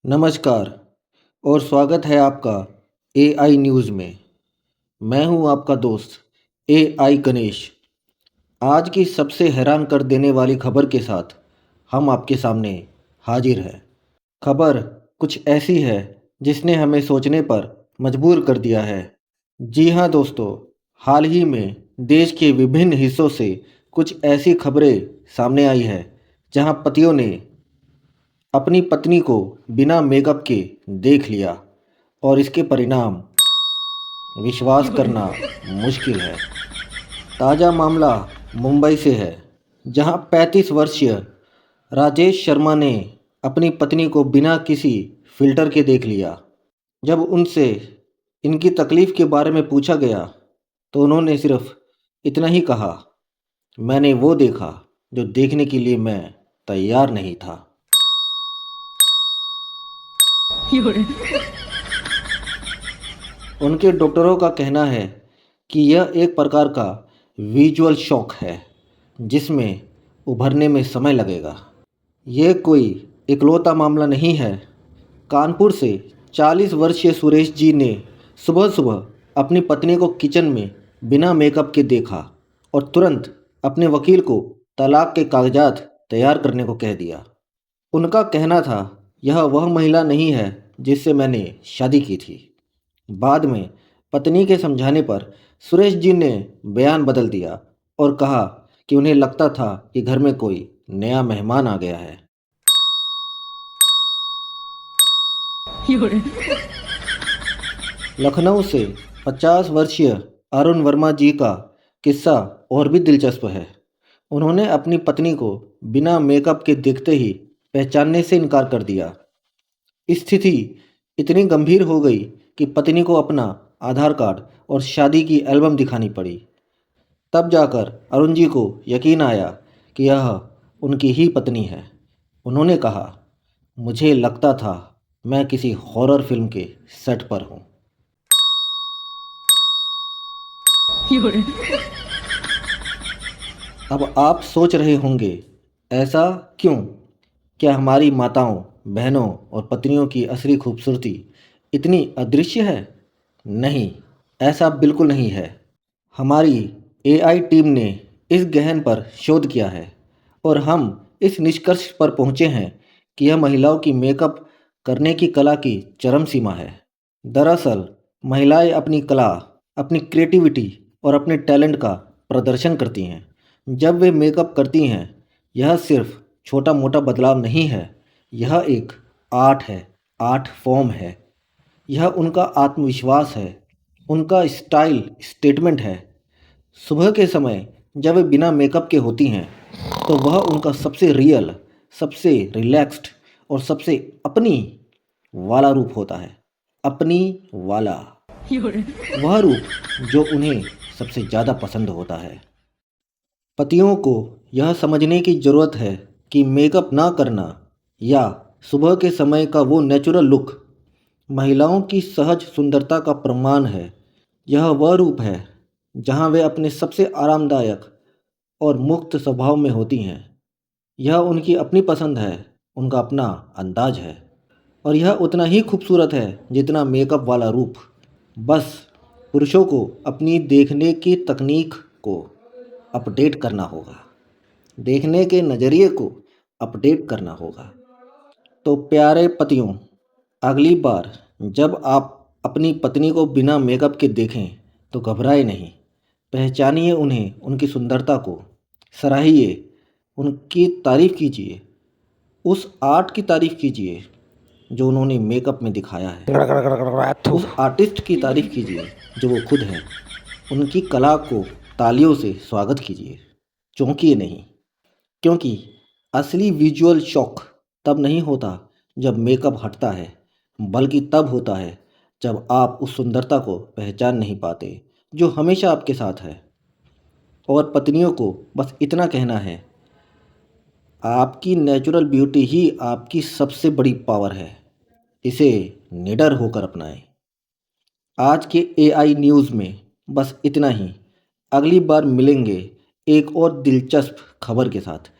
नमस्कार और स्वागत है आपका एआई न्यूज़ में। मैं हूं आपका दोस्त एआई गणेश। आज की सबसे हैरान कर देने वाली खबर के साथ हम आपके सामने हाजिर हैं। खबर कुछ ऐसी है जिसने हमें सोचने पर मजबूर कर दिया है। जी हाँ दोस्तों, हाल ही में देश के विभिन्न हिस्सों से कुछ ऐसी खबरें सामने आई है जहां पतियों ने अपनी पत्नी को बिना मेकअप के देख लिया और इसके परिणाम विश्वास करना मुश्किल है। ताज़ा मामला मुंबई से है, जहां 35 वर्षीय राजेश शर्मा ने अपनी पत्नी को बिना किसी फिल्टर के देख लिया। जब उनसे इनकी तकलीफ़ के बारे में पूछा गया तो उन्होंने सिर्फ इतना ही कहा, मैंने वो देखा जो देखने के लिए मैं तैयार नहीं था। उनके डॉक्टरों का कहना है कि यह एक प्रकार का विजुअल शॉक है जिसमें उभरने में समय लगेगा। यह कोई इकलौता मामला नहीं है। कानपुर से 40 वर्षीय सुरेश जी ने सुबह सुबह अपनी पत्नी को किचन में बिना मेकअप के देखा और तुरंत अपने वकील को तलाक के कागजात तैयार करने को कह दिया। उनका कहना था, यह वह महिला नहीं है जिससे मैंने शादी की थी। बाद में पत्नी के समझाने पर सुरेश जी ने बयान बदल दिया और कहा कि उन्हें लगता था कि घर में कोई नया मेहमान आ गया है। लखनऊ से 50 वर्षीय अरुण वर्मा जी का किस्सा और भी दिलचस्प है। उन्होंने अपनी पत्नी को बिना मेकअप के देखते ही पहचानने से इनकार कर दिया। स्थिति इतनी गंभीर हो गई कि पत्नी को अपना आधार कार्ड और शादी की एल्बम दिखानी पड़ी। तब जाकर अरुण जी को यकीन आया कि यह उनकी ही पत्नी है। उन्होंने कहा, मुझे लगता था मैं किसी हॉरर फिल्म के सेट पर हूँ। अब आप सोच रहे होंगे, ऐसा क्यों? क्या हमारी माताओं, बहनों और पत्नियों की असली खूबसूरती इतनी अदृश्य है? नहीं, ऐसा बिल्कुल नहीं है। हमारी एआई टीम ने इस गहन पर शोध किया है और हम इस निष्कर्ष पर पहुंचे हैं कि यह महिलाओं की मेकअप करने की कला की चरम सीमा है। दरअसल महिलाएं अपनी कला, अपनी क्रिएटिविटी और अपने टैलेंट का प्रदर्शन करती हैं। जब वे मेकअप करती हैं, यह सिर्फ छोटा मोटा बदलाव नहीं है, यह एक आर्ट है, आर्ट फॉर्म है। यह उनका आत्मविश्वास है, उनका स्टाइल स्टेटमेंट है। सुबह के समय जब वे बिना मेकअप के होती हैं तो वह उनका सबसे रियल, सबसे रिलैक्स्ड और सबसे अपनी वाला रूप होता है। अपनी वाला, वह रूप जो उन्हें सबसे ज़्यादा पसंद होता है। पतियों को यह समझने की ज़रूरत है कि मेकअप ना करना या सुबह के समय का वो नेचुरल लुक महिलाओं की सहज सुंदरता का प्रमाण है। यह वह रूप है जहां वे अपने सबसे आरामदायक और मुक्त स्वभाव में होती हैं। यह उनकी अपनी पसंद है, उनका अपना अंदाज है और यह उतना ही खूबसूरत है जितना मेकअप वाला रूप। बस पुरुषों को अपनी देखने की तकनीक को अपडेट करना होगा, देखने के नज़रिए को अपडेट करना होगा। तो प्यारे पतियों, अगली बार जब आप अपनी पत्नी को बिना मेकअप के देखें तो घबराए नहीं। पहचानिए उन्हें, उनकी सुंदरता को सराहिए, उनकी तारीफ़ कीजिए, उस आर्ट की तारीफ़ कीजिए जो उन्होंने मेकअप में दिखाया है। उस आर्टिस्ट की तारीफ़ कीजिए जो वो खुद हैं। उनकी कला को तालियों से स्वागत कीजिए, चौंकिए नहीं। क्योंकि असली विजुअल शॉक तब नहीं होता जब मेकअप हटता है, बल्कि तब होता है जब आप उस सुंदरता को पहचान नहीं पाते जो हमेशा आपके साथ है। और पत्नियों को बस इतना कहना है, आपकी नेचुरल ब्यूटी ही आपकी सबसे बड़ी पावर है। इसे निडर होकर अपनाएं। आज के एआई न्यूज़ में बस इतना ही। अगली बार मिलेंगे एक और दिलचस्प खबर के साथ।